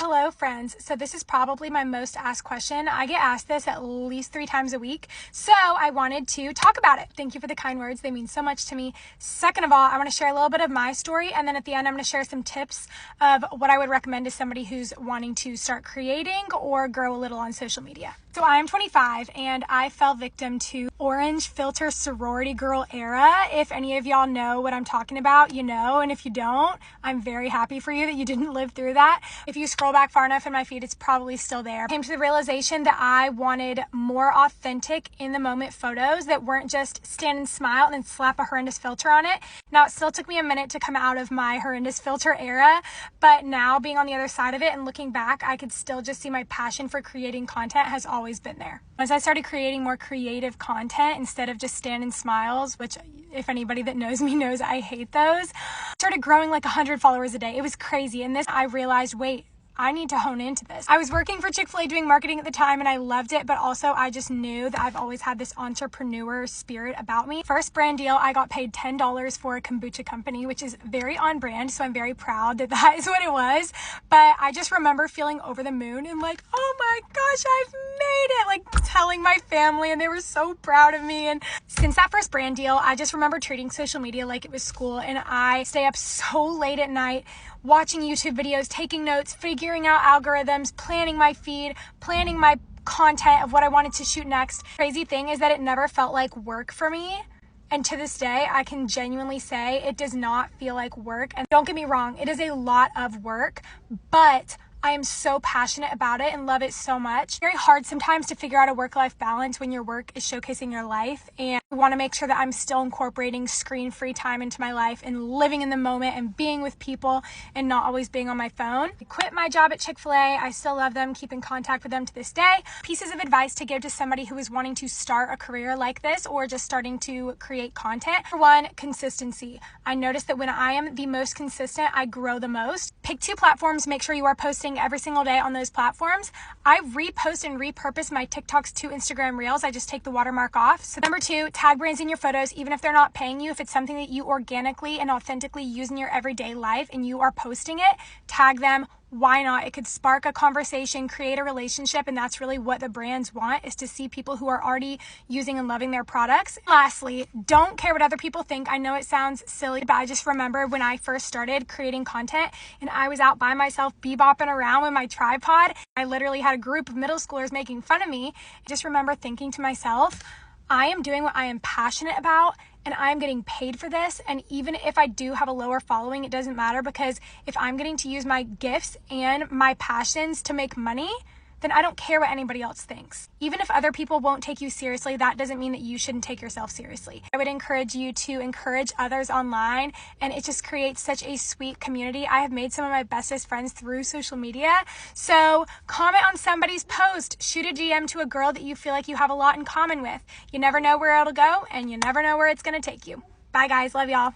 Hello friends. So this is probably my most asked question. I get asked this at least 3 times a week. So I wanted to talk about it. Thank you for the kind words. They mean so much to me. Second of all, I want to share a little bit of my story. And then at the end, I'm going to share some tips of what I would recommend to somebody who's wanting to start creating or grow a little on social media. So I am 25 and I fell victim to orange filter sorority girl era. If any of y'all know what I'm talking about, you know, and if you don't, I'm very happy for you that you didn't live through that. If you scroll back far enough in my feed, it's probably still there. I came to the realization that I wanted more authentic in the moment photos that weren't just stand and smile and then slap a horrendous filter on it. Now, it still took me a minute to come out of my horrendous filter era, but now being on the other side of it and looking back, I could still just see my passion for creating content has always been there. Once I started creating more creative content instead of just stand and smiles, which if anybody that knows me knows I hate those, I started growing like 100 followers a day. It was crazy. And this, I realized, wait, I need to hone into this. I was working for Chick-fil-A doing marketing at the time and I loved it, but also I just knew that I've always had this entrepreneur spirit about me. First brand deal, I got paid $10 for a kombucha company, which is very on brand, so I'm very proud that that is what it was. But I just remember feeling over the moon and like, oh my gosh, I've made it, like telling my family, and they were so proud of me. And since that first brand deal, I just remember treating social media like it was school, and I stay up so late at night watching YouTube videos, taking notes, figuring out algorithms, planning my feed, planning my content of what I wanted to shoot next. Crazy thing is that it never felt like work for me. And to this day, I can genuinely say it does not feel like work. And don't get me wrong, it is a lot of work, but I am so passionate about it and love it so much. It's very hard sometimes to figure out a work-life balance when your work is showcasing your life, and I want to make sure that I'm still incorporating screen-free time into my life and living in the moment and being with people and not always being on my phone. I quit my job at Chick-fil-A. I still love them, keep in contact with them to this day. Pieces of advice to give to somebody who is wanting to start a career like this or just starting to create content. For one, consistency. I noticed that when I am the most consistent, I grow the most. Pick 2 platforms, make sure you are posting every single day on those platforms. I repost and repurpose my TikToks to Instagram Reels. I just take the watermark off. So number 2, tag brands in your photos, even if they're not paying you. If it's something that you organically and authentically use in your everyday life and you are posting it, tag them. Why not? It could spark a conversation, create a relationship, and that's really what the brands want, is to see people who are already using and loving their products. Lastly, don't care what other people think. I know it sounds silly, but I just remember when I first started creating content and I was out by myself bebopping around with my tripod. I literally had a group of middle schoolers making fun of me. I just remember thinking to myself, I am doing what I am passionate about and I'm getting paid for this. And even if I do have a lower following, it doesn't matter, because if I'm getting to use my gifts and my passions to make money, then I don't care what anybody else thinks. Even if other people won't take you seriously, that doesn't mean that you shouldn't take yourself seriously. I would encourage you to encourage others online, and it just creates such a sweet community. I have made some of my bestest friends through social media. So comment on somebody's post, shoot a DM to a girl that you feel like you have a lot in common with. You never know where it'll go, and you never know where it's gonna take you. Bye guys, love y'all.